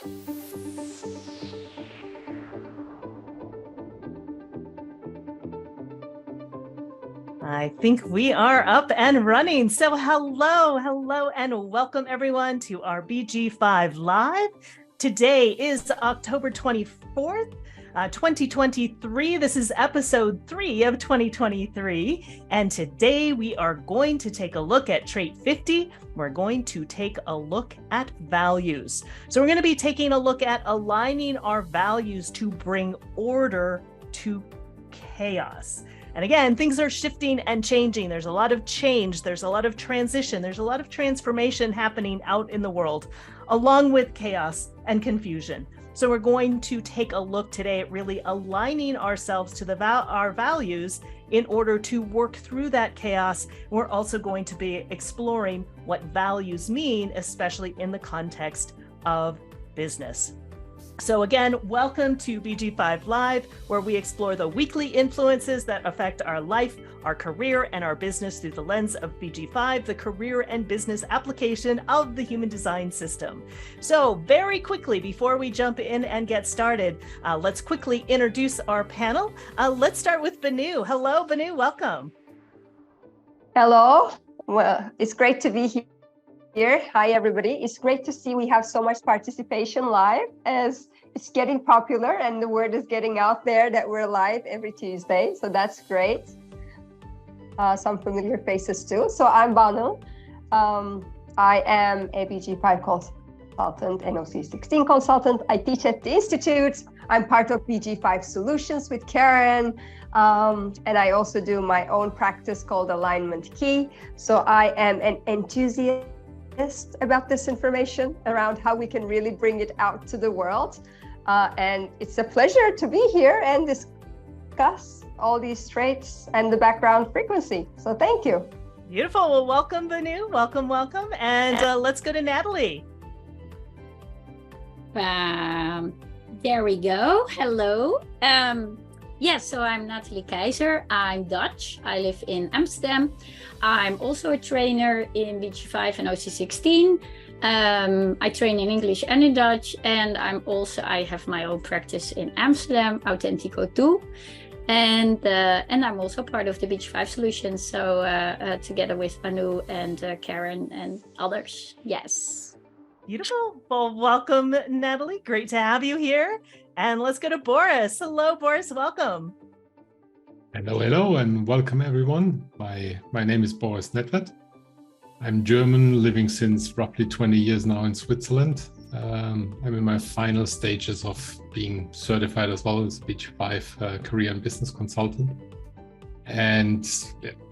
I think we are up and running. So hello, and welcome everyone to our BG5 Live. Today is October 24th, 2023. This is episode 3 of 2023. And today we are going to take a look at trait 50. We're going to take a look at values. So we're going to be taking a look at aligning our values to bring order to chaos. And again, things are shifting and changing. There's a lot of change. There's a lot of transition. There's a lot of transformation happening out in the world, along with chaos and confusion. So we're going to take a look today at really aligning ourselves to our values in order to work through that chaos. We're also going to be exploring what values mean, especially in the context of business. So again, welcome to BG5 Live, where we explore the weekly influences that affect our life, our career, and our business through the lens of BG5, the career and business application of the human design system. So very quickly, before we jump in and get started, let's quickly introduce our panel. Let's start with Banu. Hello, Banu, welcome. Hello, well, it's great to be here. Hi, everybody. It's great to see we have so much participation live as it's getting popular and the word is getting out there that we're live every Tuesday. So that's great. Some familiar faces too. So I'm Banu. I am a BG5 consultant, NOC 16 consultant. I teach at the Institute. I'm part of BG5 Solutions with Karen. And I also do my own practice called Alignment Key. So I am an enthusiast about this information around how we can really bring it out to the world. And it's a pleasure to be here and discuss all these traits and the background frequency. So thank you. Beautiful. Well, welcome, Banu. Welcome. And let's go to Natalie. There we go. Hello. Yes, so I'm Natalie Keizer. I'm Dutch. I live in Amsterdam. I'm also a trainer in BG5 and OC16. I train in English and in Dutch, and I have my own practice in Amsterdam, Authentico 2. And I'm also part of the BG5 Solutions, so together with Banu and Karen and others. Yes. Beautiful. Well, welcome, Natalie. Great to have you here. And let's go to Boris. Hello, Boris. Welcome. Hello, and welcome everyone. My name is Boris Nedved. I'm German, living since roughly 20 years now in Switzerland. I'm in my final stages of being certified as well as a BG5 career and business consultant. And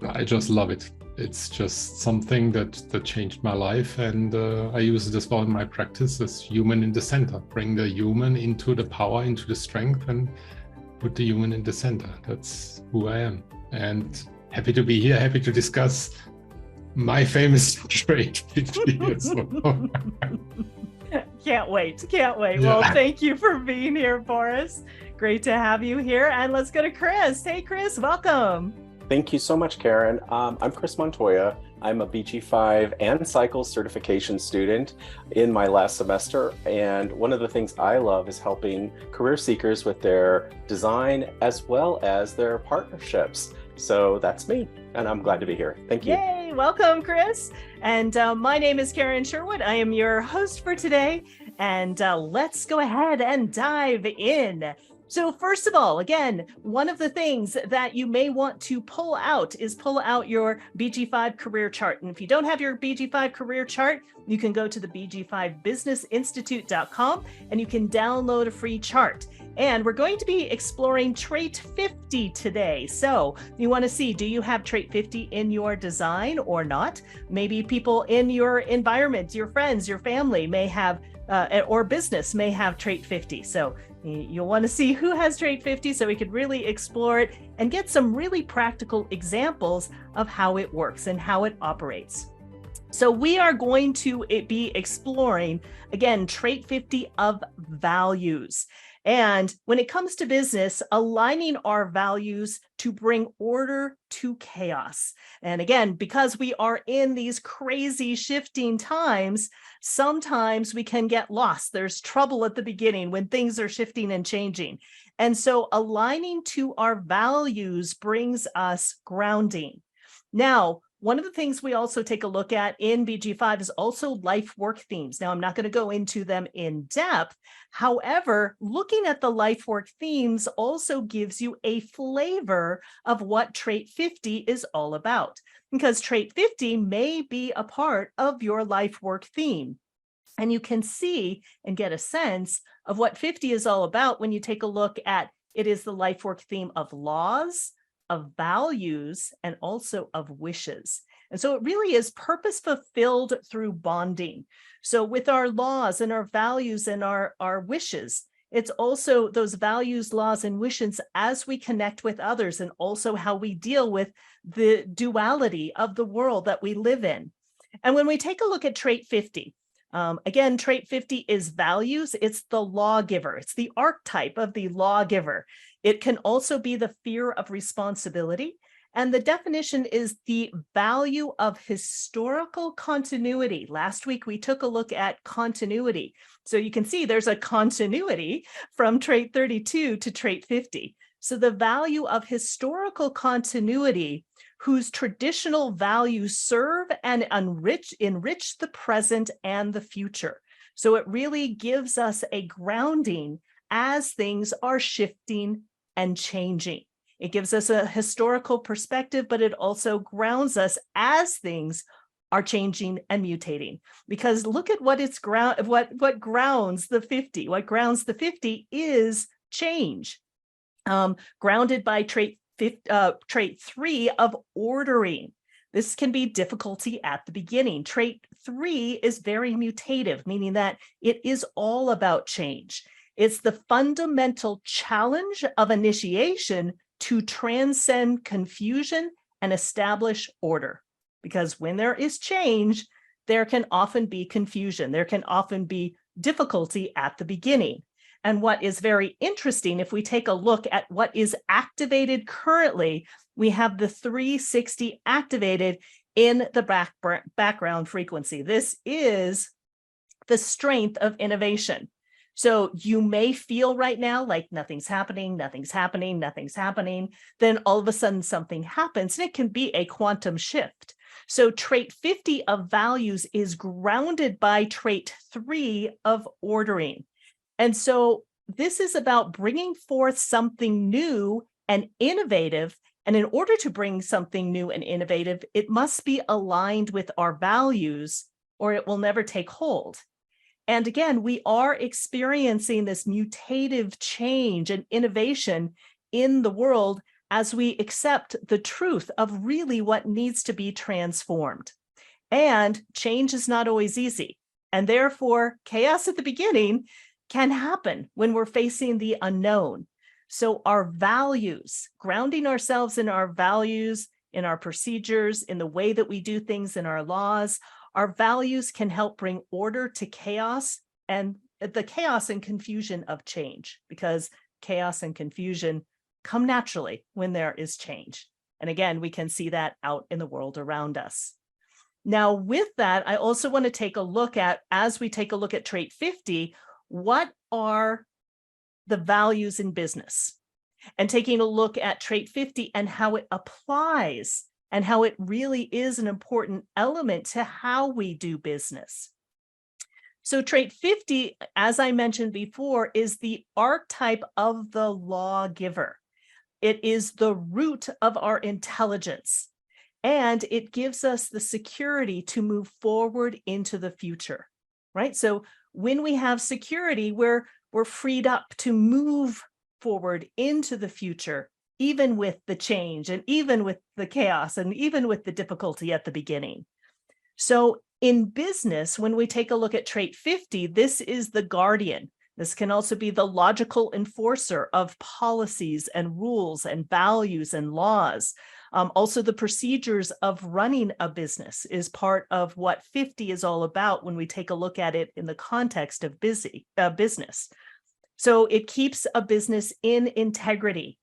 I just love it. It's just something that changed my life, and I use it as well in my practice as human in the center. Bring the human into the power, into the strength, and put the human in the center. That's who I am. And happy to be here, happy to discuss my famous trait 50 years ago. Can't wait. Yeah. Well, thank you for being here, Boris. Great to have you here. And let's go to Chris. Hey, Chris, welcome. Thank you so much, Karen. I'm Chris Montoya. I'm a BG5 and Cycle certification student in my last semester. And one of the things I love is helping career seekers with their design as well as their partnerships. So that's me, and I'm glad to be here. Thank you. Yay, welcome, Chris. And my name is Karen Sherwood. I am your host for today. And let's go ahead and dive in. So first of all, again, one of the things that you may want to pull out your BG5 career chart. And if you don't have your BG5 career chart, you can go to the BG5 Business Institute.com and you can download a free chart. And we're going to be exploring trait 50 today. So you want to see, do you have trait 50 in your design or not? Maybe people in your environment, your friends, your family may have, or business may have trait 50. So you'll want to see who has trait 50 so we could really explore it and get some really practical examples of how it works and how it operates. So we are going to be exploring, again, trait 50 of values. And when it comes to business, aligning our values to bring order to chaos. And again, because we are in these crazy shifting times, sometimes we can get lost. There's trouble at the beginning when things are shifting and changing. And so aligning to our values brings us grounding. Now, one of the things we also take a look at in BG5 is also life work themes. Now, I'm not going to go into them in depth. However, looking at the life work themes also gives you a flavor of what trait 50 is all about, because trait 50 may be a part of your life work theme. And you can see and get a sense of what 50 is all about when you take a look at it is the life work theme of laws, of values, and also of wishes. And so it really is purpose fulfilled through bonding. So with our laws and our values and our wishes, it's also those values, laws, and wishes as we connect with others, and also how we deal with the duality of the world that we live in. And when we take a look at trait 50, again, trait 50 is values. It's the lawgiver. It's the archetype of the lawgiver. It can also be the fear of responsibility. And the definition is the value of historical continuity. Last week, we took a look at continuity. So you can see there's a continuity from trait 32 to trait 50. So the value of historical continuity, whose traditional values serve and enrich the present and the future. So it really gives us a grounding as things are shifting and changing. It gives us a historical perspective, but it also grounds us as things are changing and mutating. Because look at what it's what grounds the 50. What grounds the 50 is change. Grounded by trait 3 of ordering. This can be difficulty at the beginning. Trait 3 is very mutative, meaning that it is all about change. It's the fundamental challenge of initiation to transcend confusion and establish order. Because when there is change, there can often be confusion. There can often be difficulty at the beginning. And what is very interesting, if we take a look at what is activated currently, we have the 360 activated in the background frequency. This is the strength of innovation. So you may feel right now like nothing's happening, nothing's happening, nothing's happening. Then all of a sudden something happens, and it can be a quantum shift. So trait 50 of values is grounded by trait 3 of ordering. And so this is about bringing forth something new and innovative. And in order to bring something new and innovative, it must be aligned with our values, or it will never take hold. And again, we are experiencing this mutative change and innovation in the world as we accept the truth of really what needs to be transformed. And change is not always easy. And therefore, chaos at the beginning can happen when we're facing the unknown. So our values, grounding ourselves in our values, in our procedures, in the way that we do things, in our laws, our values can help bring order to chaos and the chaos and confusion of change, because chaos and confusion come naturally when there is change. And again, we can see that out in the world around us. Now, with that, I also want to take a look at, as we take a look at trait 50, what are the values in business? And taking a look at trait 50 and how it applies and how it really is an important element to how we do business. So trait 50, as I mentioned before, is the archetype of the lawgiver. It is the root of our intelligence, and it gives us the security to move forward into the future, right? So when we have security, we're freed up to move forward into the future, even with the change and even with the chaos and even with the difficulty at the beginning. So in business, when we take a look at trait 50, this is the guardian. This can also be the logical enforcer of policies and rules and values and laws. Also, the procedures of running a business is part of what 50 is all about when we take a look at it in the context of business. So it keeps a business in integrity.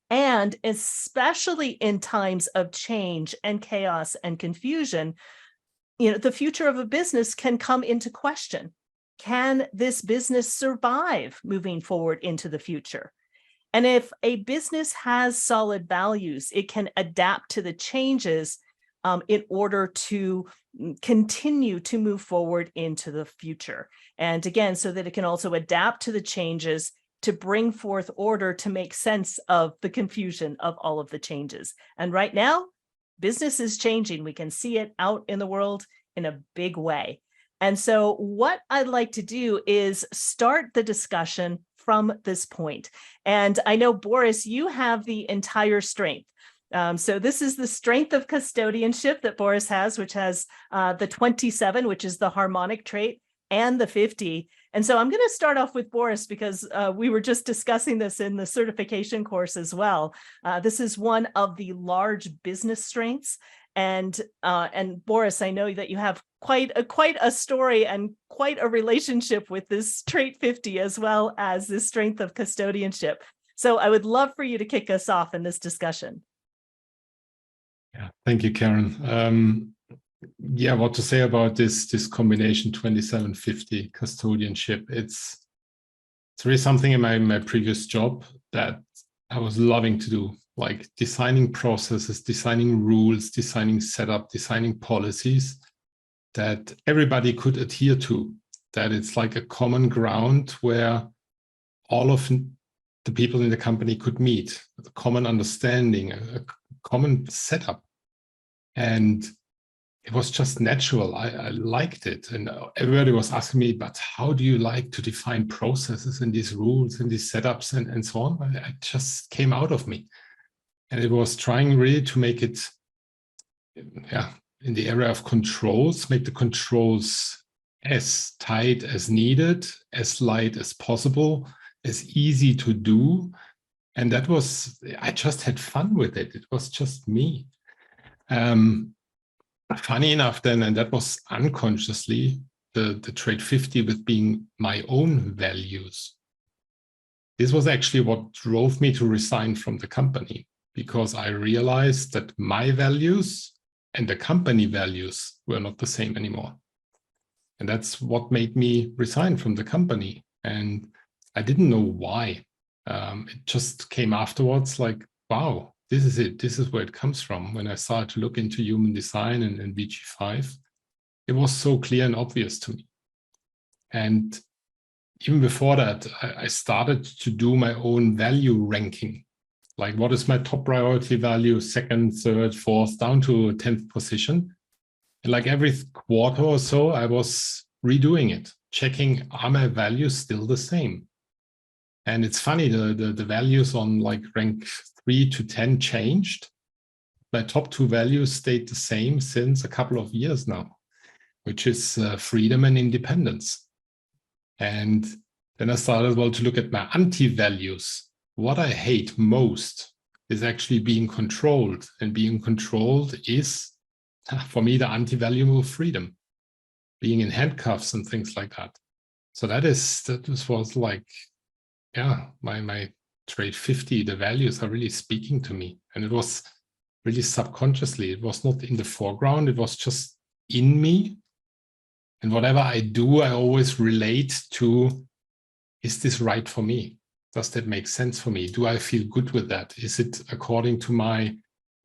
And especially in times of change and chaos and confusion, the future of a business can come into question. Can this business survive moving forward into the future? And if a business has solid values, it can adapt to the changes in order to continue to move forward into the future. And again, so that it can also adapt to the changes to bring forth order to make sense of the confusion of all of the changes. And right now, business is changing. We can see it out in the world in a big way. And so what I'd like to do is start the discussion from this point. And I know, Boris, you have the entire strength. So this is the strength of custodianship that Boris has, which has the 27, which is the harmonic trait, and the 50. And so I'm going to start off with Boris because we were just discussing this in the certification course as well. This is one of the large business strengths. And Boris, I know that you have quite a story and quite a relationship with this trait 50 as well as this strength of custodianship. So I would love for you to kick us off in this discussion. Yeah, thank you, Karen. Yeah, what to say about this combination 2750 custodianship? It's really something in my previous job that I was loving to do, like designing processes, designing rules, designing setup, designing policies that everybody could adhere to, that it's like a common ground where all of the people in the company could meet, a common understanding, a common setup. And it was just natural. I liked it. And everybody was asking me, but how do you like to define processes and these rules and these setups and so on? It just came out of me. And it was trying really to make it, in the area of controls, make the controls as tight as needed, as light as possible, as easy to do. And that was, I just had fun with it. It was just me. Funny enough then, and that was unconsciously, the trait 50 with being my own values. This was actually what drove me to resign from the company, because I realized that my values and the company values were not the same anymore. And that's what made me resign from the company. And I didn't know why. It just came afterwards like, wow, this is it. This is where it comes from. When I started to look into human design and BG5, it was so clear and obvious to me. And even before that, I started to do my own value ranking. Like, what is my top priority value, second, third, fourth, down to 10th position. And like every quarter or so, I was redoing it, checking, are my values still the same? And it's funny, the values on like rank 3 to 10 changed. My top two values stayed the same since a couple of years now, which is freedom and independence. And then I started, to look at my anti-values. What I hate most is actually being controlled. And being controlled is, for me, the anti-value of freedom, being in handcuffs and things like that. So that was like, my trait 50, the values are really speaking to me. And it was really subconsciously. It was not in the foreground. It was just in me. And whatever I do, I always relate to, is this right for me? Does that make sense for me? Do I feel good with that? Is it according to my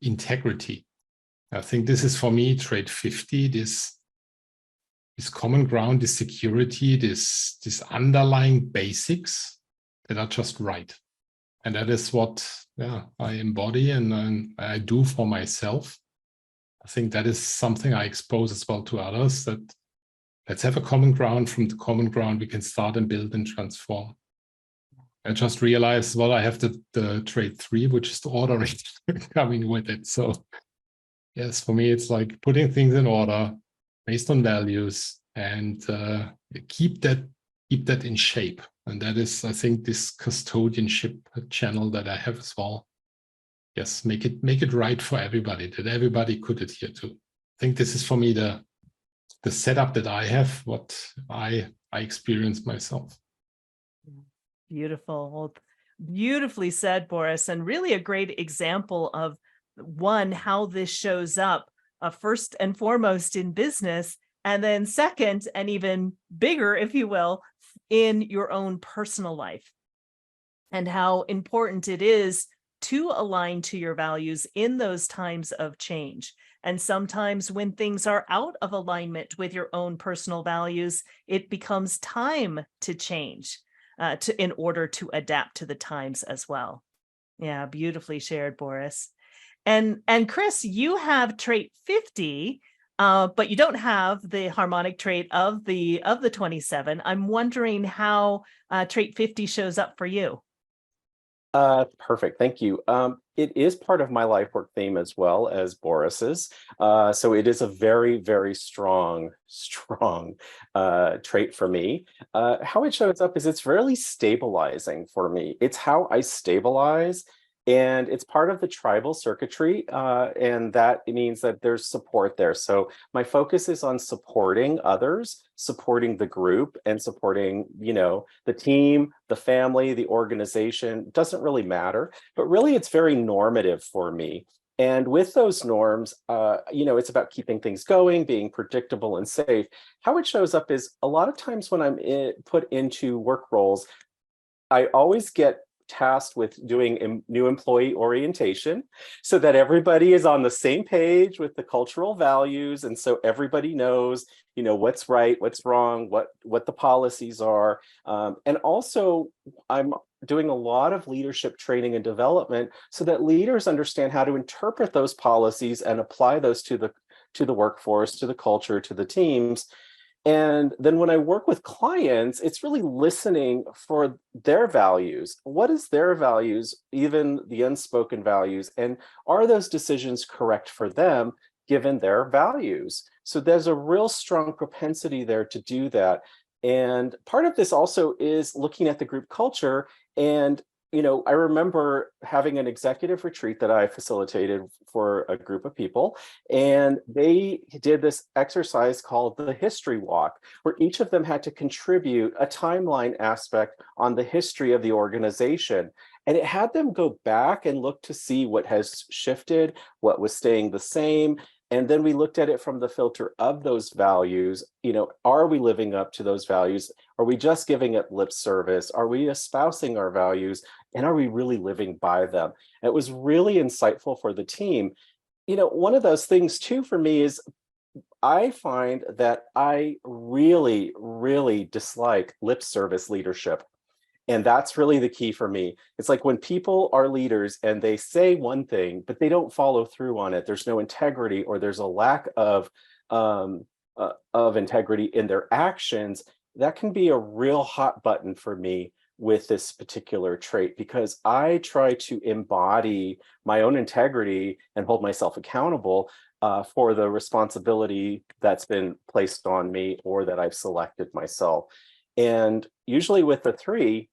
integrity? I think this is, for me, trait 50, this common ground, this security, this underlying basics that are just right. And that is what I embody and I do for myself. I think that is something I expose as well to others, that let's have a common ground. From the common ground, we can start and build and transform. I just realized, I have the trait 3, which is the order coming with it. So yes, for me, it's like putting things in order based on values and keep that in shape. And that is, I think, this custodianship channel that I have as well. Yes, make it right for everybody, that everybody could adhere to. I think this is, for me, the setup that I have, what I experience myself. Beautiful. Well, beautifully said, Boris, and really a great example of one, how this shows up first and foremost in business, and then second, and even bigger, if you will, in your own personal life, and how important it is to align to your values in those times of change. And sometimes when things are out of alignment with your own personal values, it becomes time to change in order to adapt to the times as well. Yeah, beautifully shared, Boris. And Chris, you have trait 50, but you don't have the harmonic trait of the 27. I'm wondering how trait 50 shows up for you. Perfect. Thank you. It is part of my life work theme as well as Boris's. So it is a very, very strong trait for me. How it shows up is it's really stabilizing for me. It's how I stabilize. And it's part of the tribal circuitry, and that means that there's support there. So my focus is on supporting others, supporting the group, and supporting, the team, the family, the organization. It doesn't really matter, but really it's very normative for me. And with those norms, it's about keeping things going, being predictable and safe. How it shows up is a lot of times when I'm put into work roles, I always get tasked with doing new employee orientation so that everybody is on the same page with the cultural values, and so everybody knows what's right, what's wrong, what the policies are. And also I'm doing a lot of leadership training and development so that leaders understand how to interpret those policies and apply those to the workforce, to the culture, to the teams. And then when I work with clients, it's really listening for their values. What is their values, even the unspoken values? And are those decisions correct for them, given their values? So there's a real strong propensity there to do that. And part of this also is looking at the group culture. And I remember having an executive retreat that I facilitated for a group of people, and they did this exercise called the history walk, where each of them had to contribute a timeline aspect on the history of the organization. And it had them go back and look to see what has shifted, what was staying the same. And then we looked at it from the filter of those values. Are we living up to those values? Are we just giving it lip service? Are we espousing our values? And are we really living by them? And it was really insightful for the team. One of those things too for me is I find that I really, really dislike lip service leadership. And that's really the key for me. It's like when people are leaders and they say one thing, but they don't follow through on it. There's no integrity, or there's a lack of integrity in their actions. That can be a real hot button for me with this particular trait, because I try to embody my own integrity and hold myself accountable for the responsibility that's been placed on me or that I've selected myself. And usually with the 3,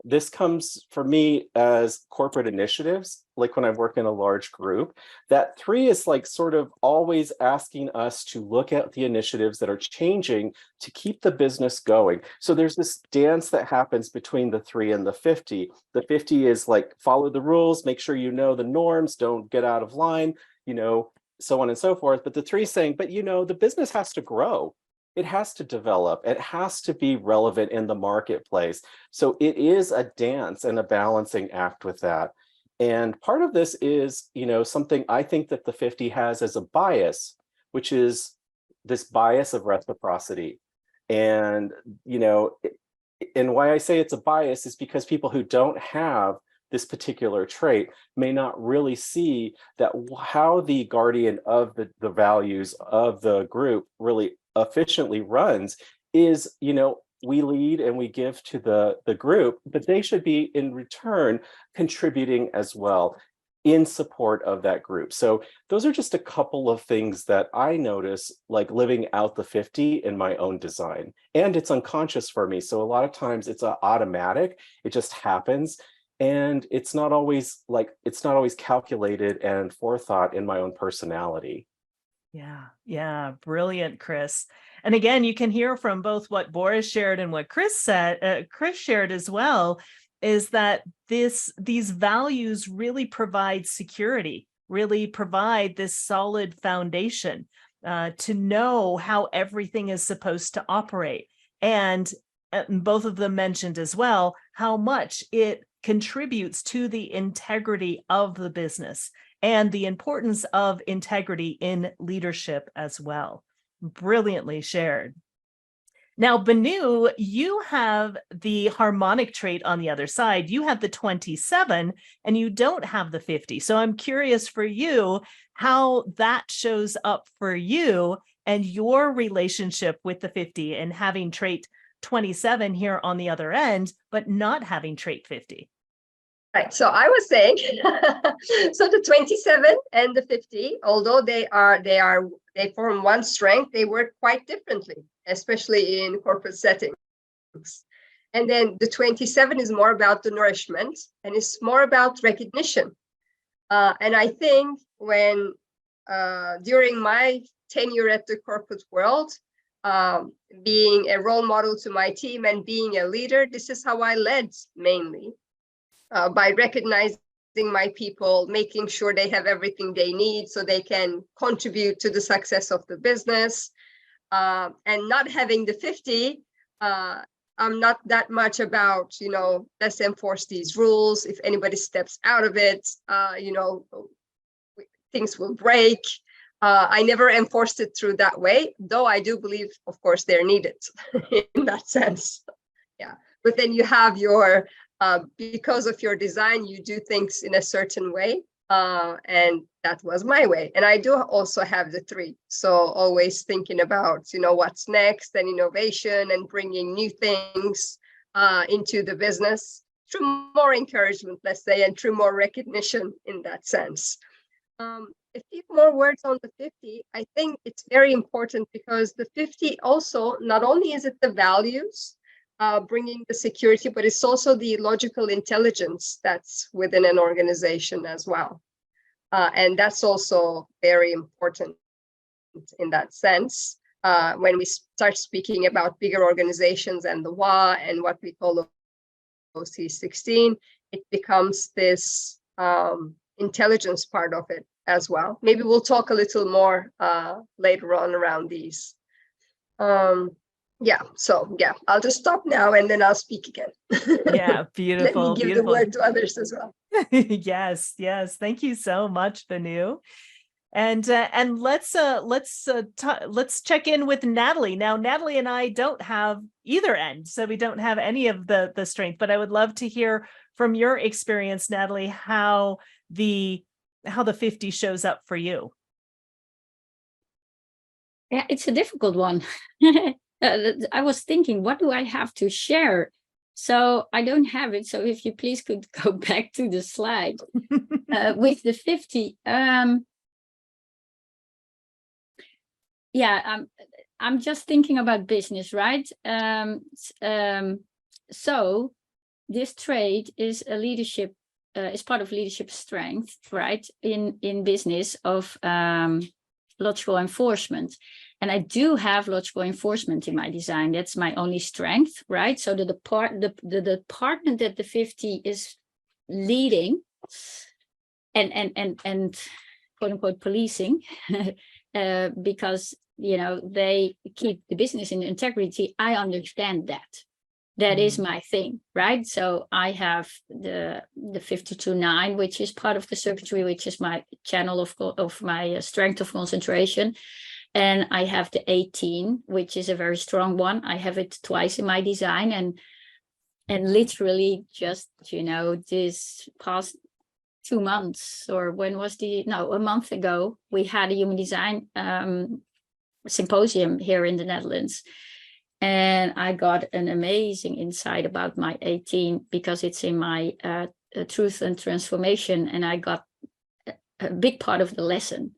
this comes for me as corporate initiatives, like when I work in a large group. That 3 is like sort of always asking us to look at the initiatives that are changing to keep the business going. So there's this dance that happens between the 3 and the 50. The 50 is like, follow the rules, make sure you know the norms, don't get out of line, so on and so forth. But the 3 is saying, but the business has to grow. It has to develop. It has to be relevant in the marketplace. So it is a dance and a balancing act with that. And part of this is, something I think that the 50 has as a bias, which is this bias of reciprocity. And, and why I say it's a bias is because people who don't have this particular trait may not really see that how the guardian of the values of the group really efficiently runs is, we lead and we give to the group, but they should be in return contributing as well in support of that group. So those are just a couple of things that I notice, like living out the 50 in my own design. And it's unconscious for me. So a lot of times it's automatic, it just happens. And it's not always calculated and forethought in my own personality. Yeah, brilliant, Chris. And again, you can hear from both what Boris shared and what Chris shared as well, is that these values really provide security, really provide this solid foundation to know how everything is supposed to operate. And both of them mentioned as well how much it contributes to the integrity of the business and the importance of integrity in leadership as well. Brilliantly shared. Now, Banu, you have the harmonic trait on the other side. You have the 27 and you don't have the 50. So I'm curious for you how that shows up for you and your relationship with the 50 and having trait 27 here on the other end, but not having trait 50. Right. So I was saying, so the 27 and the 50, although they form one strength, they work quite differently, especially in corporate settings. And then the 27 is more about the nourishment and it's more about recognition. And I think when during my tenure at the corporate world, being a role model to my team and being a leader, this is how I led mainly. By recognizing my people, making sure they have everything they need so they can contribute to the success of the business, and not having the 50. I'm not that much about, let's enforce these rules. If anybody steps out of it, things will break. I never enforced it through that way, though I do believe, of course, they're needed in that sense. Yeah, but then you have your because of your design, you do things in a certain way. And that was my way. And I do also have the 3. So always thinking about, what's next and innovation and bringing new things into the business through more encouragement, let's say, and through more recognition in that sense. A few more words on the 50. I think it's very important because the 50 also, not only is it the values, bringing the security, but it's also the logical intelligence that's within an organization as well. And that's also very important in that sense. When we start speaking about bigger organizations and the WA and what we call the OC16, it becomes this intelligence part of it as well. Maybe we'll talk a little more later on around these. I'll just stop now and then I'll speak again. Yeah, beautiful. Let me give the word to others as well. Yes. Thank you so much, Banu. And let's check in with Natalie. Now, Natalie and I don't have either end, so we don't have any of the strength. But I would love to hear from your experience, Natalie, how the 50 shows up for you. Yeah, it's a difficult one. I was thinking, what do I have to share? So I don't have it. So if you please could go back to the slide with the 50. I'm just thinking about business, right? So this trait is a leadership, is part of leadership strength, right? In business of logical enforcement. And I do have logical enforcement in my design. That's my only strength, right? So the department that the 50 is leading and quote unquote policing, because they keep the business in integrity. I understand that. That is my thing, right? So I have the 52.9, which is part of the circuitry, which is my channel of my strength of concentration. And I have the 18, which is a very strong one. I have it twice in my design, and literally just, this past 2 months, or a month ago, we had a human design symposium here in the Netherlands. And I got an amazing insight about my 18 because it's in my truth and transformation. And I got a big part of the lesson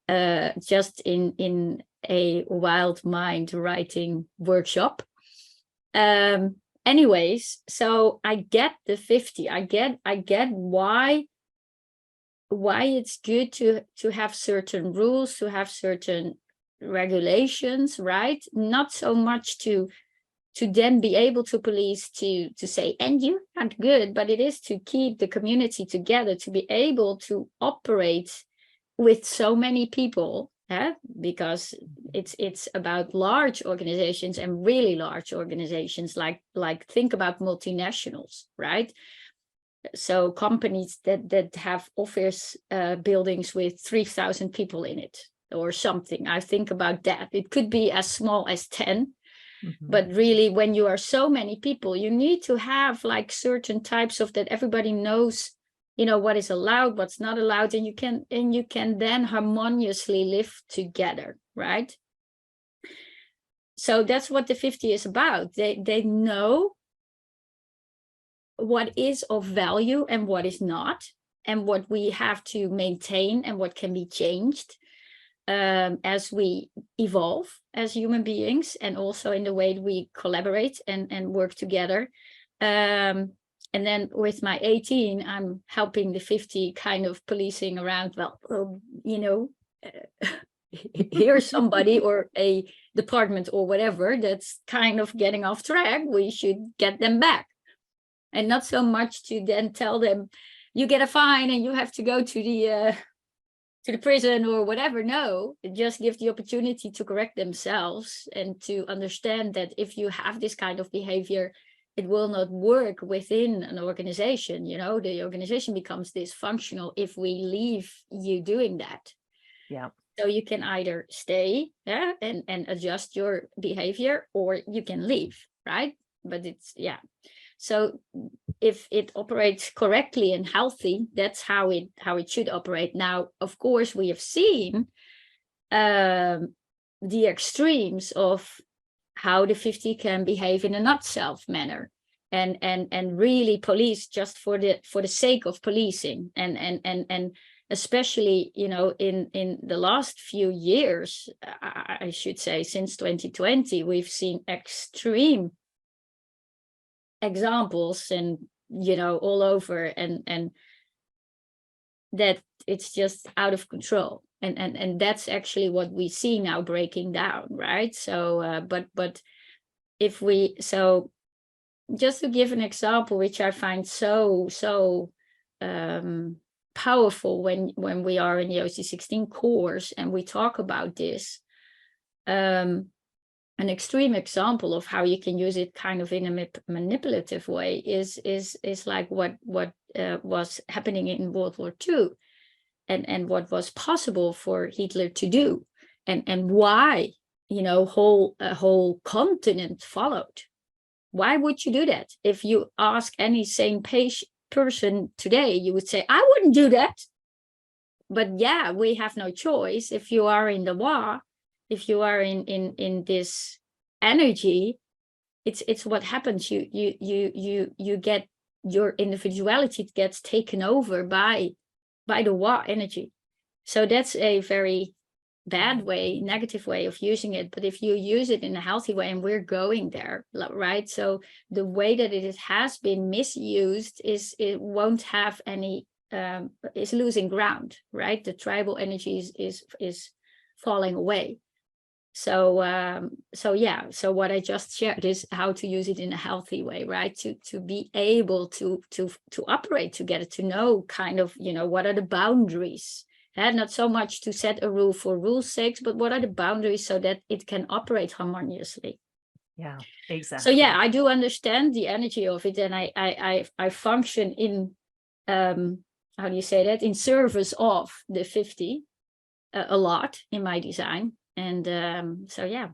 just in a wild mind writing workshop. Anyways, so I get the 50. I get why it's good to have certain rules, to have certain regulations, right? Not so much to then be able to police to say, and you're not good, but it is to keep the community together, to be able to operate with so many people, because it's about large organizations and really large organizations, like think about multinationals, right? So companies that have office buildings with 3,000 people in it or something. I think about that. It could be as small as 10. But really, when you are so many people, you need to have like certain types of that everybody knows, what is allowed, what's not allowed, and you can then harmoniously live together, right? So that's what the 50 is about. They know what is of value and what is not, and what we have to maintain and what can be changed. As we evolve as human beings, and also in the way we collaborate and work together. And then with my 18, I'm helping the 50 kind of policing around, here's somebody or a department or whatever that's kind of getting off track, we should get them back. And not so much to then tell them, you get a fine and you have to go to the prison or whatever. No, it just gives the opportunity to correct themselves and to understand that if you have this kind of behavior, it will not work within an organization. The organization becomes dysfunctional if we leave you doing that. Yeah. So you can either stay and adjust your behavior, or you can leave, right? But so if it operates correctly and healthy, that's how it should operate. Now, of course, we have seen the extremes of how the 50 can behave in a not self manner, and really police just for the sake of policing, and especially in the last few years, I should say since 2020, we've seen extreme examples and all over, and that it's just out of control, and that's actually what we see now breaking down, right? So but if we, so just to give an example, which I find so powerful when we are in the OC16 course and we talk about this, an extreme example of how you can use it kind of in a manipulative way is like what was happening in World War II, and what was possible for Hitler to do, and why a whole continent followed. Why would you do that? If you ask any sane person today, you would say, I wouldn't do that. But yeah, we have no choice. If you are in the war, if you are in this energy, it's what happens. You get, your individuality gets taken over by the war energy. So that's a very bad way, negative way of using it. But if you use it in a healthy way, and we're going there, right? So the way that it has been misused is it won't have any, is losing ground, right? The tribal energy is falling away. So so what I just shared is how to use it in a healthy way, right? To be able to operate together, to know kind of, what are the boundaries, and not so much to set a rule for rule's sake, but what are the boundaries so that it can operate harmoniously. Yeah, exactly. So yeah, I do understand the energy of it, and I function in, how do you say that, in service of the 50 a lot in my design. And so yeah,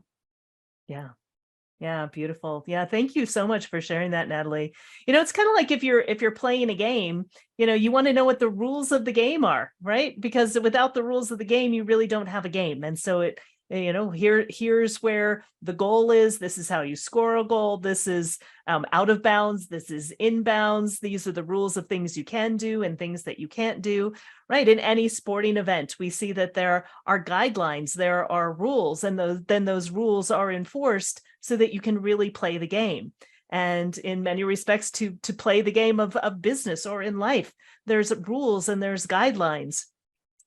beautiful. Yeah, thank you so much for sharing that, Natalie. It's kind of like if you're playing a game, you want to know what the rules of the game are, right? Because without the rules of the game, you really don't have a game. And so here's where the goal is. This is how you score a goal. This is out of bounds. This is in bounds. These are the rules of things you can do and things that you can't do, right? In any sporting event, we see that there are guidelines, there are rules, and then those rules are enforced so that you can really play the game. And in many respects, to play the game of business or in life, there's rules and there's guidelines.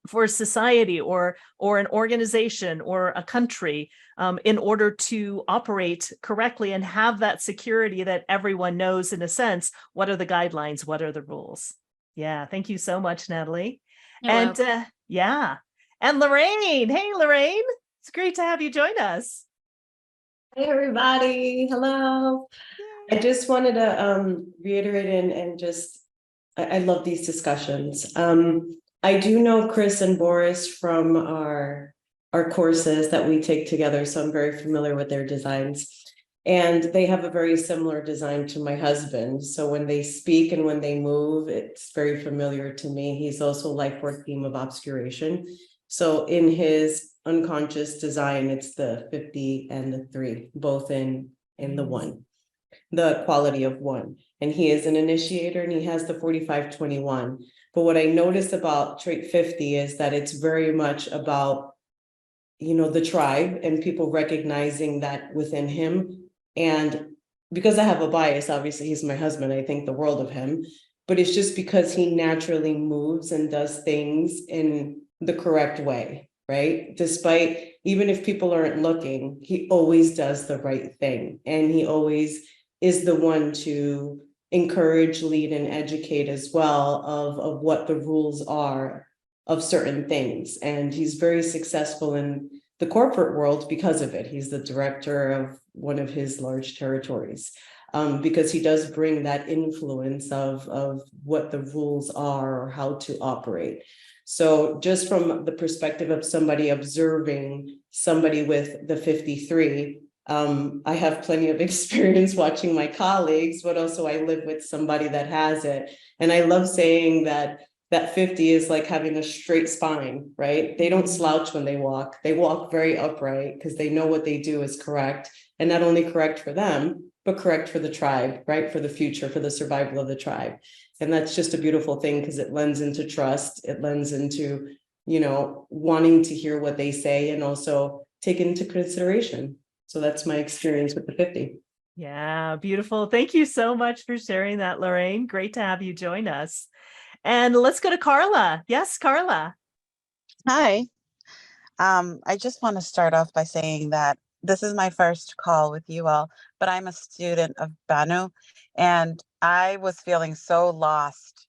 for society or an organization or a country in order to operate correctly and have that security that everyone knows, in a sense, what are the guidelines, what are the rules. Yeah, thank you so much, Natalie. And yeah, and Lorraine. Hey, Lorraine, it's great to have you join us. Hey, everybody. Hello. Yay. I just wanted to reiterate and just, I love these discussions. I do know Chris and Boris from our courses that we take together, so I'm very familiar with their designs. And they have a very similar design to my husband. So when they speak and when they move, it's very familiar to me. He's also life work theme of obscuration. So in his unconscious design, it's the 50 and the 3, both in the 1, the quality of 1. And he is an initiator and he has the 45-21. But what I notice about trait 50 is that it's very much about, you know, the tribe and people recognizing that within him. And because I have a bias, obviously he's my husband, I think the world of him, but it's just because he naturally moves and does things in the correct way, right? Despite, even if people aren't looking, he always does the right thing. And he always is the one to encourage, lead, and educate as well of what the rules are of certain things. And he's very successful in the corporate world because of it. He's the director of one of his large territories, because he does bring that influence of what the rules are or how to operate. So just from the perspective of somebody observing somebody with the 53, I have plenty of experience watching my colleagues, but also I live with somebody that has it. And I love saying that 50 is like having a straight spine, right? They don't slouch when they walk very upright because they know what they do is correct, and not only correct for them, but correct for the tribe, right? For the future, for the survival of the tribe. And that's just a beautiful thing because it lends into trust. It lends into, you know, wanting to hear what they say and also take into consideration. So that's my experience with the 50. Yeah, beautiful. Thank you so much for sharing that, Lorraine. Great to have you join us. And let's go to Carla. Yes, Carla. Hi. I just want to start off by saying that this is my first call with you all, but I'm a student of Banu, and I was feeling so lost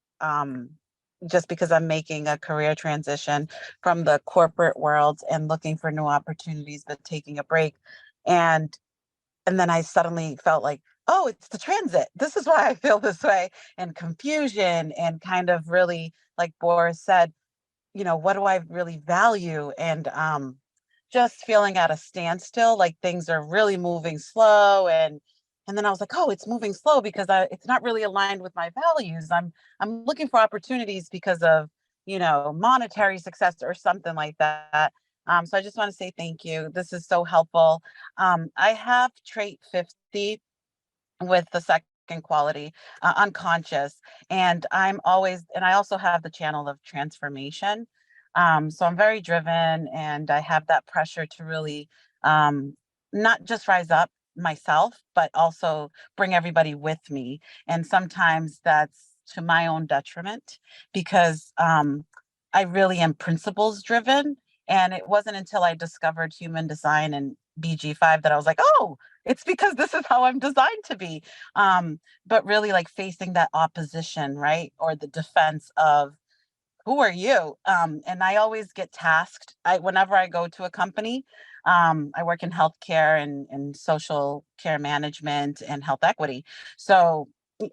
just because I'm making a career transition from the corporate world and looking for new opportunities, but taking a break. And then I suddenly felt like, oh, it's the transit. This is why I feel this way, and confusion and kind of really, like Boris said, you know, what do I really value? And just feeling at a standstill, like things are really moving slow. And then I was like, oh, it's moving slow because it's not really aligned with my values. I'm looking for opportunities because of, you know, monetary success or something like that. So I just want to say thank you. This is so helpful. I have trait 50 with the second quality, unconscious, and I also have the channel of transformation. So I'm very driven, and I have that pressure to really not just rise up myself, but also bring everybody with me. And sometimes that's to my own detriment because I really am principles driven. And it wasn't until I discovered human design and BG5 that I was like, oh, it's because this is how I'm designed to be. But really like facing that opposition, right? Or the defense of, who are you? And I always get tasked. Whenever I go to a company, I work in healthcare and social care management and health equity. So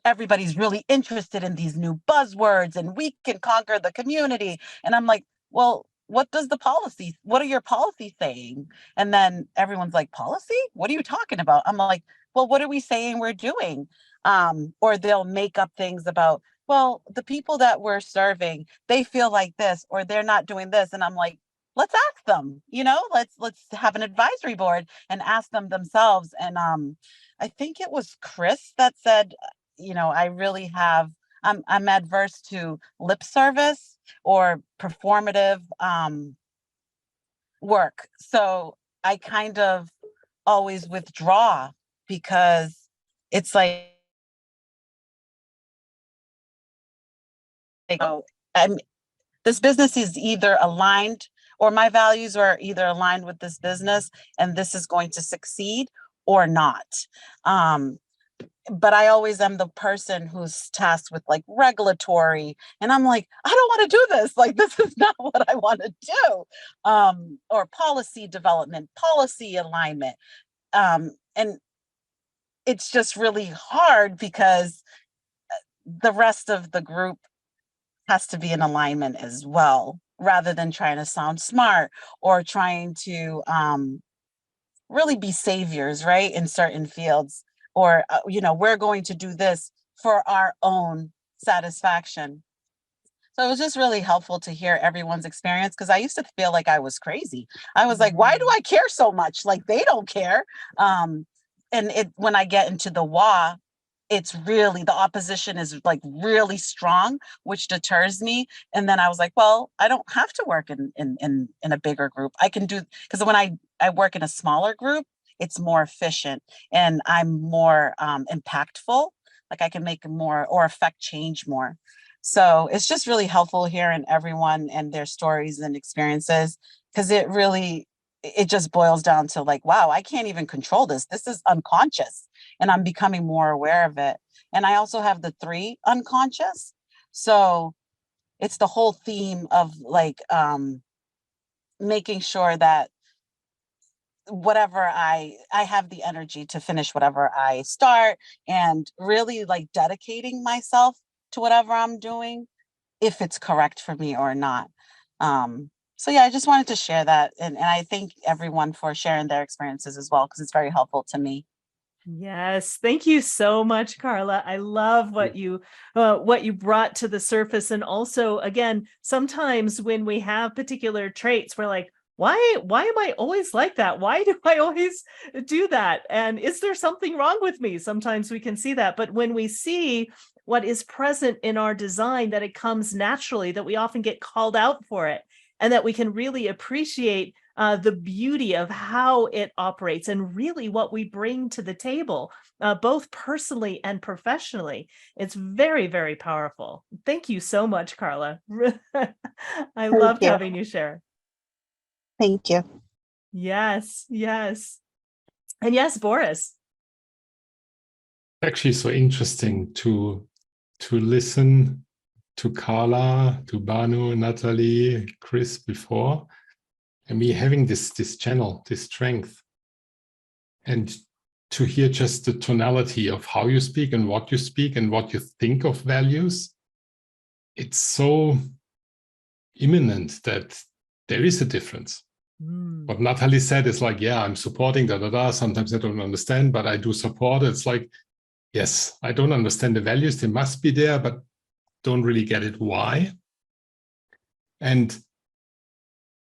everybody's really interested in these new buzzwords and we can conquer the community. And I'm like, well, what are your policies saying? And then everyone's like, policy? What are you talking about? I'm like, well, what are we saying we're doing? Or they'll make up things about, well, the people that we're serving, they feel like this, or they're not doing this. And I'm like, let's ask them, you know, let's have an advisory board and ask them themselves. And I think it was Chris that said, you know, I'm adverse to lip service or performative work. So I kind of always withdraw because it's like, oh, this business is either aligned, or my values are either aligned with this business and this is going to succeed or not. But I always am the person who's tasked with like regulatory, and I'm like, I don't want to do this. Like, this is not what I want to do. Or policy development, policy alignment. And it's just really hard because the rest of the group has to be in alignment as well, rather than trying to sound smart or trying to really be saviors, right, in certain fields. Or, we're going to do this for our own satisfaction. So it was just really helpful to hear everyone's experience, because I used to feel like I was crazy. I was like, why do I care so much? Like, they don't care. And when I get into the WA, it's really, the opposition is like really strong, which deters me. And then I was like, well, I don't have to work in a bigger group. I can do, because when I work in a smaller group, it's more efficient and I'm more impactful. Like, I can make more or affect change more. So it's just really helpful hearing everyone and their stories and experiences, because it just boils down to like, wow, I can't even control this. This is unconscious, and I'm becoming more aware of it. And I also have the 3 unconscious. So it's the whole theme of like making sure that whatever I have the energy to finish whatever I start, and really like dedicating myself to whatever I'm doing, if it's correct for me or not. So yeah, I just wanted to share that. And I thank everyone for sharing their experiences as well, because it's very helpful to me. Yes, thank you so much, Carla. I love what you brought to the surface. And also, again, sometimes when we have particular traits, we're like, why am I always like that? Why do I always do that? And is there something wrong with me? Sometimes we can see that. But when we see what is present in our design, that it comes naturally, that we often get called out for it, and that we can really appreciate the beauty of how it operates and really what we bring to the table, both personally and professionally. It's very, very powerful. Thank you so much, Carla. I loved having you share. Thank you. Yes, yes. And yes, Boris. Actually, so interesting to listen to Carla, to Banu, Natalie, Chris before, and me having this channel, this strength, and to hear just the tonality of how you speak and what you think of values. It's so imminent that there is a difference. What Natalie said is like, yeah, I'm supporting sometimes I don't understand, but I do support. It's like, yes, I don't understand the values, they must be there, but don't really get it why. And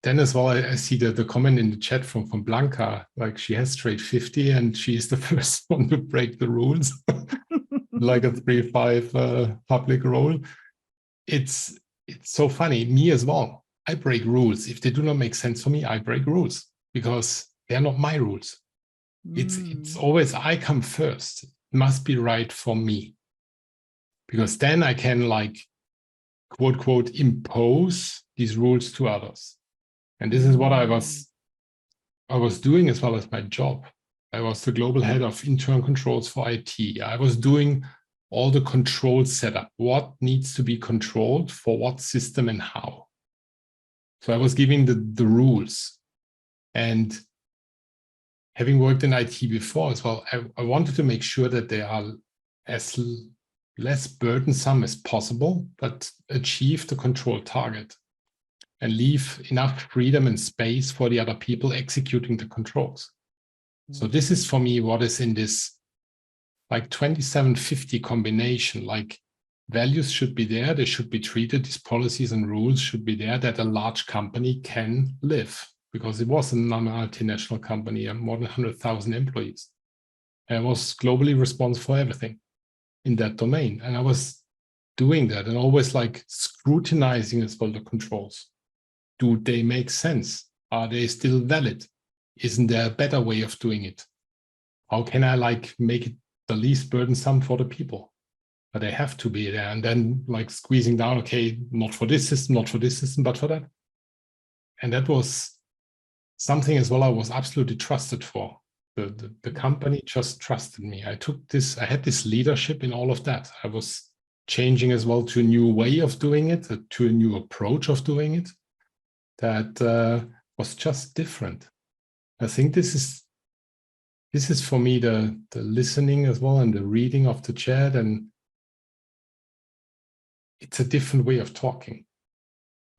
then as well, I see the comment in the chat from Blanca, like she has straight 50 and she's the first one to break the rules, like a 3-5 public role. It's so funny. Me as well. I break rules. If they do not make sense for me, I break rules because they're not my rules. It's always I come first. It must be right for me. Because then I can like, quote, quote, impose these rules to others. And this is what I was doing as well as my job. I was the global head of internal controls for IT. I was doing all the control setup. What needs to be controlled for what system and how. So I was giving the rules. And having worked in IT before as well, I wanted to make sure that they are as less burdensome as possible, but achieve the control target and leave enough freedom and space for the other people executing the controls. So this is for me what is in this like 2750 combination. Like values should be there, they should be treated, these policies and rules should be there that a large company can live, because it was a multinational company and more than 100,000 employees. And I was globally responsible for everything in that domain. And I was doing that and always like scrutinizing as well the controls. Do they make sense? Are they still valid? Isn't there a better way of doing it? How can I like make it the least burdensome for the people? but they have to be there. And then like squeezing down, okay, not for this system, not for this system, but for that. And that was something as well I was absolutely trusted for. The company just trusted me. I had this leadership in all of that. I was changing as well to a new way of doing it, to a new approach of doing it that was just different. I think this is for me the listening as well and the reading of the chat, and it's a different way of talking.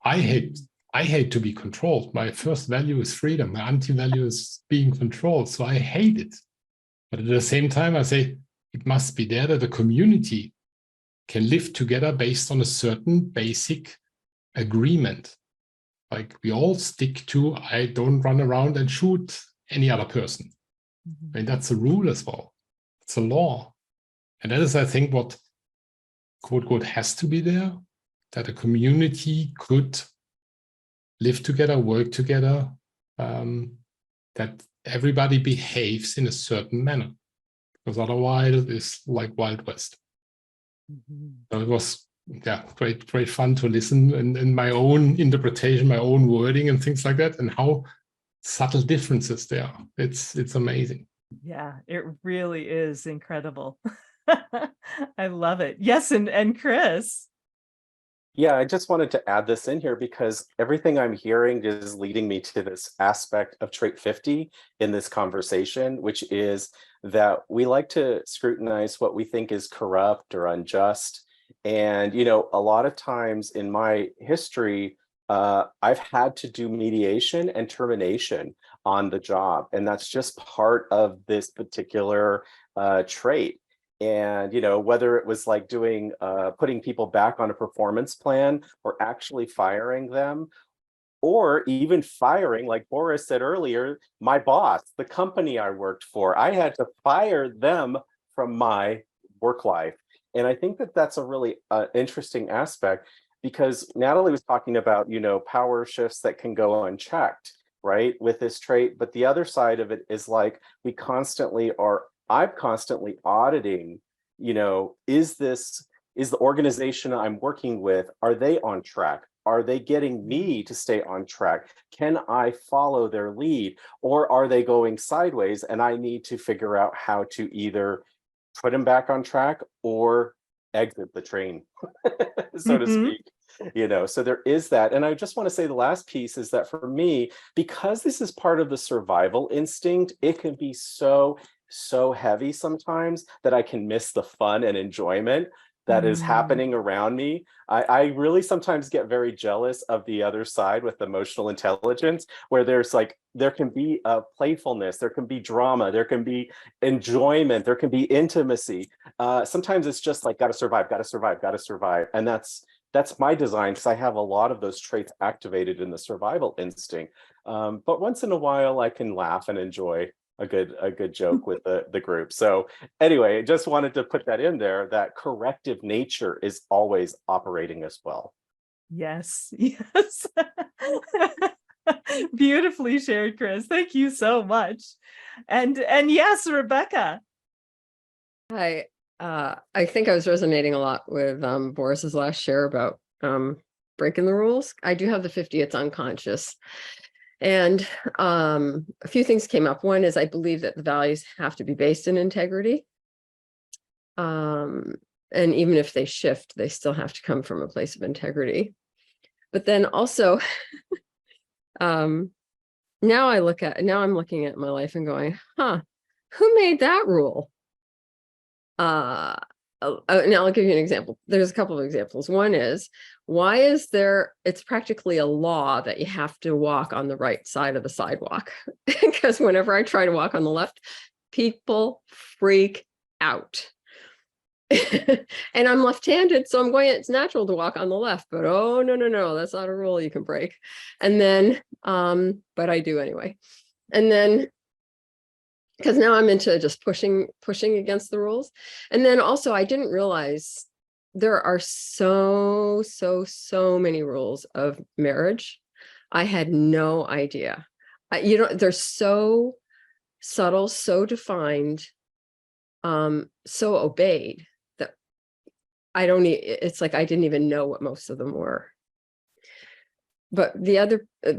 I hate to be controlled. My first value is freedom. My anti-value is being controlled. So I hate it. But at the same time, I say it must be there that the community can live together based on a certain basic agreement. Like we all stick to, I don't run around and shoot any other person. I mean, that's a rule as well. It's a law. And that is, I think, what quote, quote, has to be there, that a community could live together, work together, that everybody behaves in a certain manner, because otherwise it's like Wild West. So it was, yeah, great fun to listen and my own interpretation, my own wording and things like that, and how subtle differences there are. It's amazing. Yeah, it really is incredible. I love it. Yes, and Chris. Yeah, I just wanted to add this in here because everything I'm hearing is leading me to this aspect of trait 50 in this conversation, which is that we like to scrutinize what we think is corrupt or unjust. And, you know, a lot of times in my history, I've had to do mediation and termination on the job. And that's just part of this particular trait. And, you know, whether it was like doing, putting people back on a performance plan or actually firing them, or even firing, like Boris said earlier, my boss, the company I worked for, I had to fire them from my work life. And I think that that's a really interesting aspect, because Natalie was talking about, you know, power shifts that can go unchecked, right, with this trait. But the other side of it is like I'm constantly auditing, you know, is the organization I'm working with, are they on track? Are they getting me to stay on track? Can I follow their lead? Or are they going sideways and I need to figure out how to either put them back on track or exit the train, so to speak. You know, so there is that. And I just want to say the last piece is that for me, because this is part of the survival instinct, it can be so heavy sometimes that I can miss the fun and enjoyment that is happening around me. I really sometimes get very jealous of the other side with emotional intelligence, where there can be playfulness, there can be drama, there can be enjoyment, there can be intimacy. Sometimes it's just like, gotta survive. And that's my design, because I have a lot of those traits activated in the survival instinct. But once in a while, I can laugh and enjoy a good joke with the group. So anyway, I just wanted to put that in there, that corrective nature is always operating as well. Yes. Beautifully shared, Chris. Thank you so much. And yes, Rebecca. Hi. I think I was resonating a lot with Boris's last share about breaking the rules. I do have the 50, it's unconscious. And a few things came up. One is I believe that the values have to be based in integrity. And even if they shift, they still have to come from a place of integrity. But then also, now I'm looking at my life and going, who made that rule? Now I'll give you an example. There's a couple of examples. One is, why is it's practically a law that you have to walk on the right side of the sidewalk? Because whenever I try to walk on the left, people freak out. And I'm left-handed, so it's natural to walk on the left, but oh, no, that's not a rule you can break. And then, but I do anyway. And then, because now I'm into just pushing against the rules. And then also, I didn't realize there are so many rules of marriage. I had no idea. They're so subtle, so defined, so obeyed, that it's like I didn't even know what most of them were. But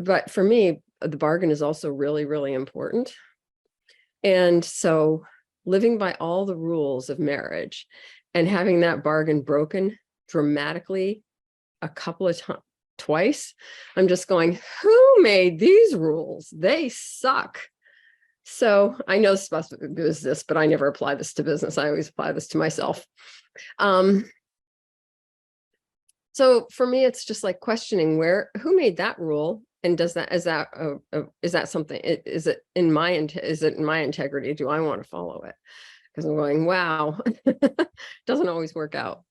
but for me, the bargain is also really, really important. And so living by all the rules of marriage and having that bargain broken dramatically a couple of times, twice, I'm just going, who made these rules? They suck. So I know this is business, but I never apply this to business. I always apply this to myself. So for me, it's just like questioning who made that rule, and is that something? Is it in my integrity? Do I want to follow it? Because I'm going, wow, doesn't always work out.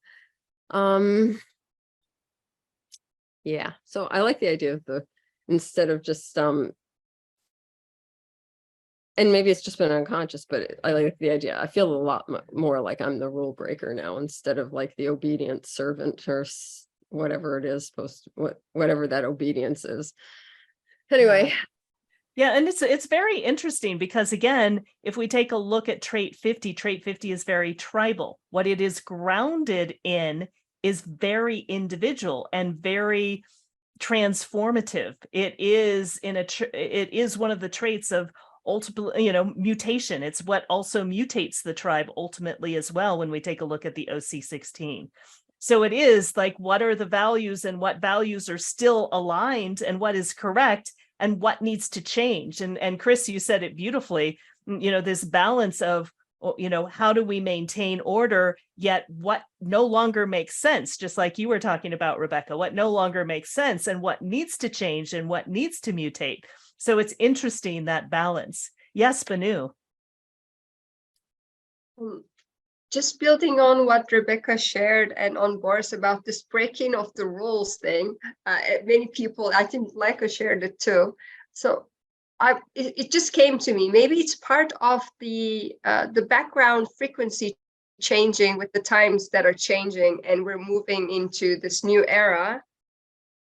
Yeah. So I like the idea of instead of just and maybe it's just been unconscious, but I like the idea. I feel a lot more like I'm the rule breaker now instead of like the obedient servant or whatever it is, whatever that obedience is. Anyway. Yeah, and it's very interesting because, again, if we take a look at trait 50 is very tribal. What it is grounded in is very individual and very transformative. It is it is one of the traits of ultimately, mutation. It's what also mutates the tribe ultimately as well when we take a look at the OC16. So it is like, what are the values and what values are still aligned and what is correct and what needs to change. And Chris, you said it beautifully, this balance of, how do we maintain order, yet what no longer makes sense, just like you were talking about, Rebecca, what no longer makes sense and what needs to change and what needs to mutate. So it's interesting, that balance. Yes, Banu. Just building on what Rebecca shared and on Boris about this breaking of the rules thing, many people, I think Micah shared it too. So it just came to me. Maybe it's part of the background frequency changing with the times that are changing, and we're moving into this new era.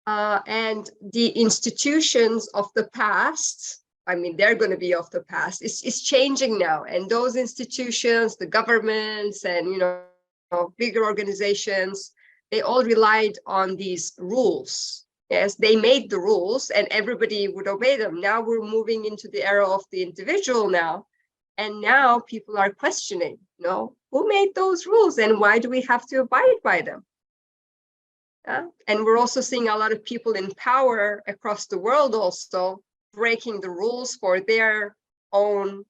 And the institutions of the past, I mean, they're going to be of the past. It's changing now, and those institutions, the governments, and bigger organizations, they all relied on these rules. Yes, they made the rules, and everybody would obey them. Now we're moving into the era of the individual now, and now people are questioning, who made those rules, and why do we have to abide by them? And we're also seeing a lot of people in power across the world also breaking the rules for their own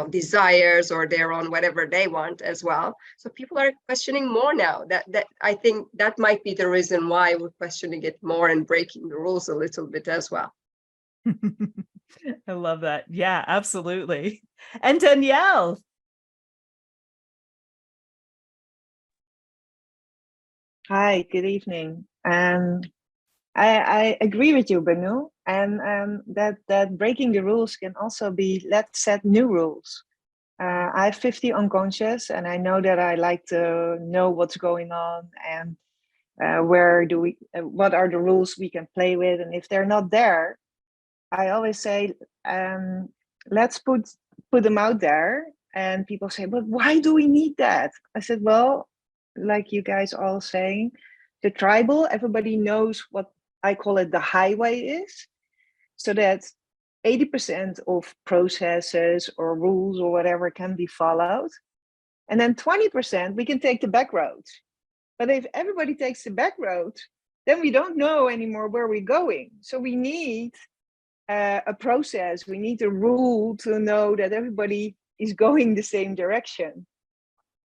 desires or their own whatever they want as well. So people are questioning more now. That I think that might be the reason why we're questioning it more and breaking the rules a little bit as well. I love that. Yeah, absolutely. And Danielle. Hi, good evening. I agree with you, Banu, and that breaking the rules can also be, let's set new rules. I have 50 unconscious, and I know that I like to know what's going on and what are the rules we can play with, and if they're not there, I always say, let's put them out there. And people say, but why do we need that? I said, well, like you guys all saying, the tribal, everybody knows what I call it the highway is, so that 80% of processes or rules or whatever can be followed. And then 20% we can take the back road. But if everybody takes the back road, then we don't know anymore where we're going. So we need a process, we need a rule to know that everybody is going the same direction.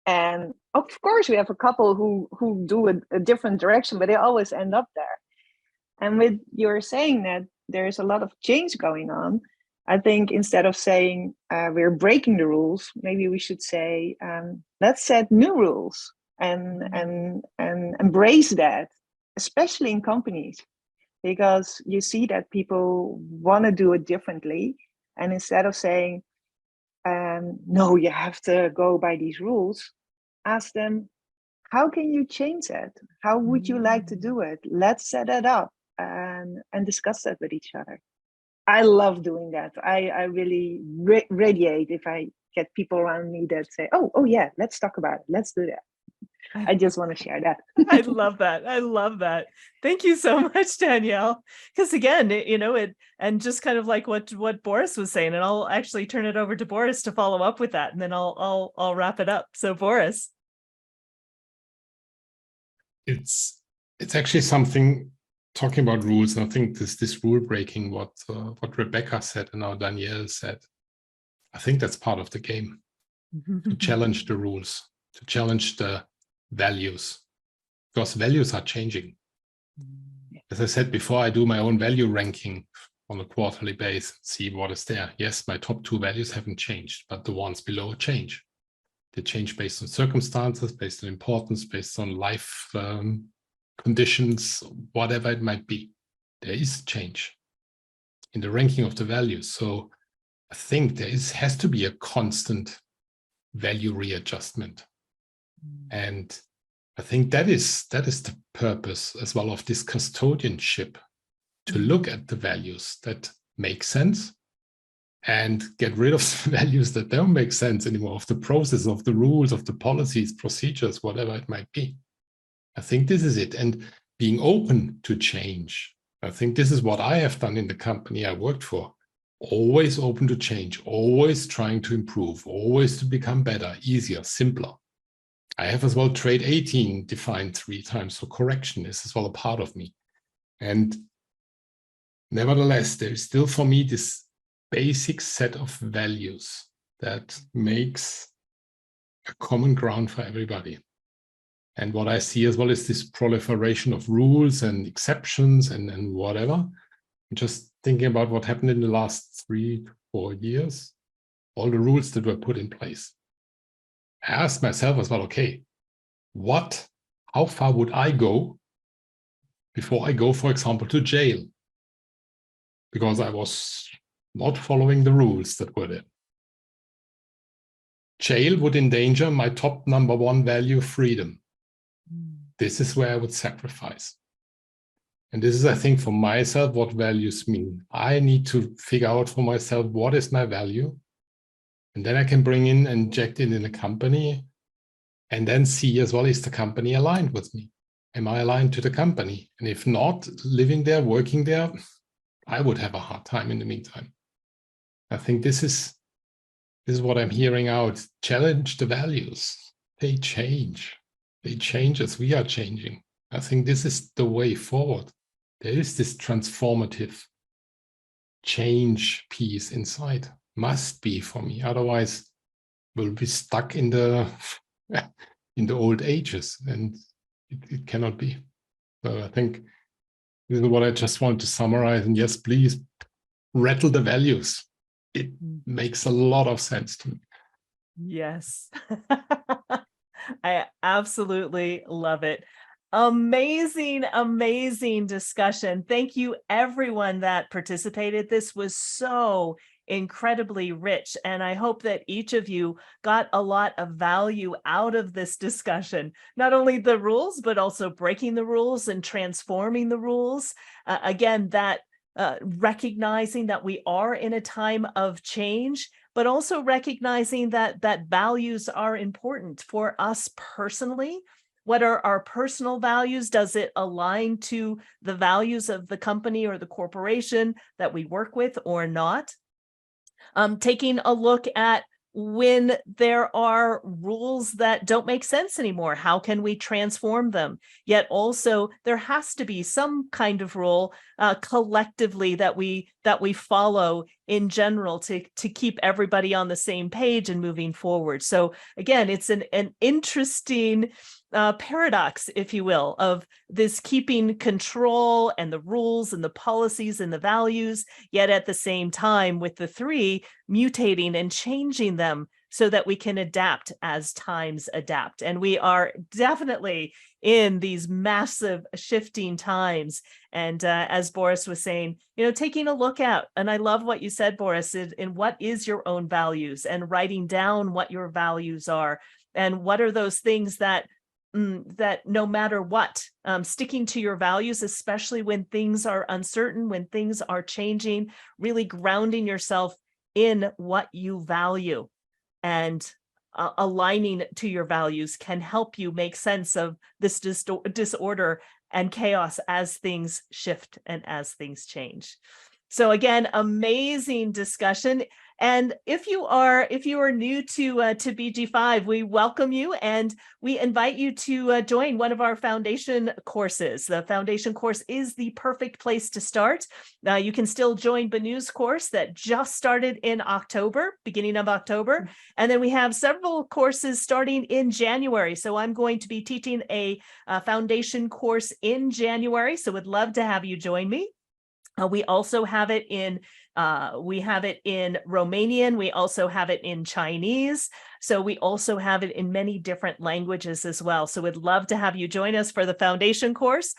And of course, we have a couple who do a different direction, but they always end up there. And with your saying that there's a lot of change going on, I think instead of saying we're breaking the rules, maybe we should say, let's set new rules and embrace that, especially in companies, because you see that people want to do it differently. And instead of saying, no, you have to go by these rules, ask them, how can you change it? How would you like to do it? Let's set it up and discuss that with each other. I love doing that. I really radiate if I get people around me that say, oh yeah, let's talk about it. Let's do that. I just want to share that. I love that. I love that. Thank you so much, Danielle. Because again, and just kind of like what Boris was saying, and I'll actually turn it over to Boris to follow up with that, and then I'll wrap it up. So Boris. It's actually something, talking about rules, and I think this rule breaking, what Rebecca said and now Danielle said, I think that's part of the game. To challenge the rules, to challenge the values, because values are changing. As I said before, I do my own value ranking on a quarterly basis, see what is there. Yes, my top 2 values haven't changed, but the ones below change. They change based on circumstances, based on importance, based on life conditions, whatever it might be. There is change in the ranking of the values. So I think there has to be a constant value readjustment. And I think that is the purpose as well of this custodianship, to look at the values that make sense and get rid of the values that don't make sense anymore, of the process, of the rules, of the policies, procedures, whatever it might be. I think this is it. And being open to change. I think this is what I have done in the company I worked for. Always open to change, always trying to improve, always to become better, easier, simpler. I have as well trade 18 defined 3 times, so correction is as well a part of me. And nevertheless, there is still for me this basic set of values that makes a common ground for everybody. And what I see as well is this proliferation of rules and exceptions and whatever. I'm just thinking about what happened in the last 3 to 4 years, all the rules that were put in place. I asked myself as well, okay, how far would I go before I go, for example, to jail? Because I was not following the rules that were there. Jail would endanger my top number 1 value, freedom. This is where I would sacrifice. And this is, I think, for myself, what values mean. I need to figure out for myself, what is my value? And then I can bring in and inject it in a company and then see as well, is the company aligned with me? Am I aligned to the company? And if not, living there, working there, I would have a hard time in the meantime. I think this is what I'm hearing out. Challenge the values. They change. They change as we are changing. I think this is the way forward. There is this transformative change piece inside. Must be for me. Otherwise, we'll be stuck in the old ages, and it cannot be. So I think this is what I just want to summarize. And yes, please rattle the values. It makes a lot of sense to me. Yes. I absolutely love it. Amazing, amazing discussion. Thank you, everyone that participated. This was so incredibly rich, and I hope that each of you got a lot of value out of this discussion. Not only the rules, but also breaking the rules and transforming the rules. Again, that recognizing that we are in a time of change, but also recognizing that values are important for us personally. What are our personal values? Does it align to the values of the company or the corporation that we work with or not? Taking a look at when there are rules that don't make sense anymore, how can we transform them? Yet also there has to be some kind of rule collectively that we follow in general to keep everybody on the same page and moving forward. So again, it's an interesting paradox, if you will, of this keeping control and the rules and the policies and the values, yet at the same time with the 3 mutating and changing them so that we can adapt as times adapt. And we are definitely in these massive shifting times. And as Boris was saying, taking a look at, and I love what you said, Boris, in what is your own values, and writing down what your values are and what are those things that no matter what, sticking to your values, especially when things are uncertain, when things are changing, really grounding yourself in what you value. And aligning to your values can help you make sense of this disorder and chaos as things shift and as things change. So again, amazing discussion. And if you are new to BG5, we welcome you and we invite you to join one of our foundation courses. The foundation course is the perfect place to start. You can still join Banu's course that just started in October, beginning of October. And then we have several courses starting in January. So I'm going to be teaching a foundation course in January. So would love to have you join me. We also have it in Romanian. We also have it in Chinese. So we also have it in many different languages as well. So we'd love to have you join us for the foundation course.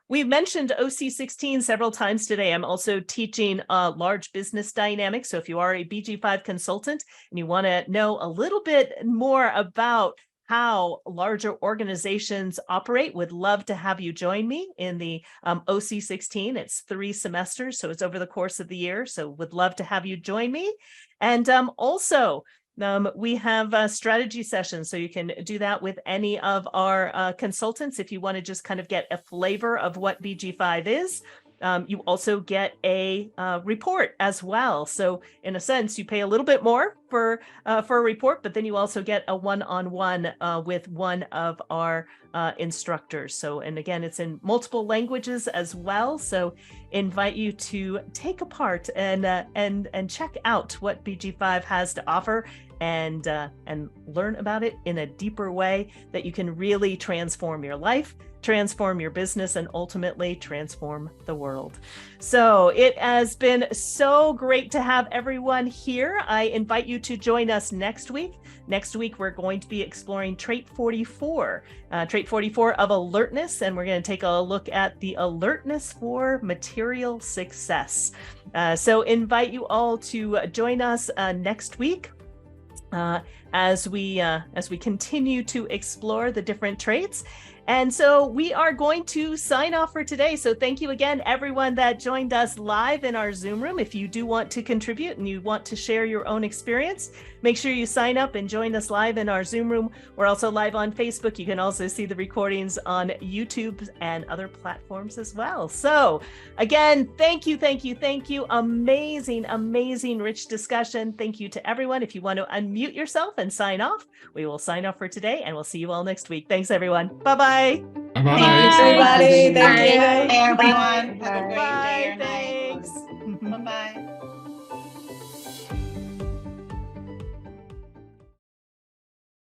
We've mentioned OC16 several times today. I'm also teaching large business dynamics. So if you are a BG5 consultant and you want to know a little bit more about how larger organizations operate, would love to have you join me in the OC16. It's 3 semesters, so it's over the course of the year. So would love to have you join me. And also, we have strategy sessions, so you can do that with any of our consultants if you want to just kind of get a flavor of what BG5 is. You also get a report as well. So in a sense, you pay a little bit more for a report, but then you also get a one-on-one with one of our instructors. So, and again, it's in multiple languages as well. So invite you to take a part and check out what BG5 has to offer and learn about it in a deeper way that you can really transform your life, transform your business, and ultimately transform the world. So it has been so great to have everyone here. I invite you to join us next week. Next week, we're going to be exploring trait 44 of alertness, and we're going to take a look at the alertness for material success. So invite you all to join us next week. As we continue to explore the different traits. And so we are going to sign off for today. So thank you again, everyone that joined us live in our Zoom room. If you do want to contribute and you want to share your own experience, make sure you sign up and join us live in our Zoom room. We're also live on Facebook. You can also see the recordings on YouTube and other platforms as well. So again, thank you. Amazing, amazing, rich discussion. Thank you to everyone. If you want to unmute yourself and sign off, we will sign off for today and we'll see you all next week. Thanks, everyone. Bye-bye. Bye-bye. Thanks, everybody. Thank you. Bye, everyone. Bye. Have a great day.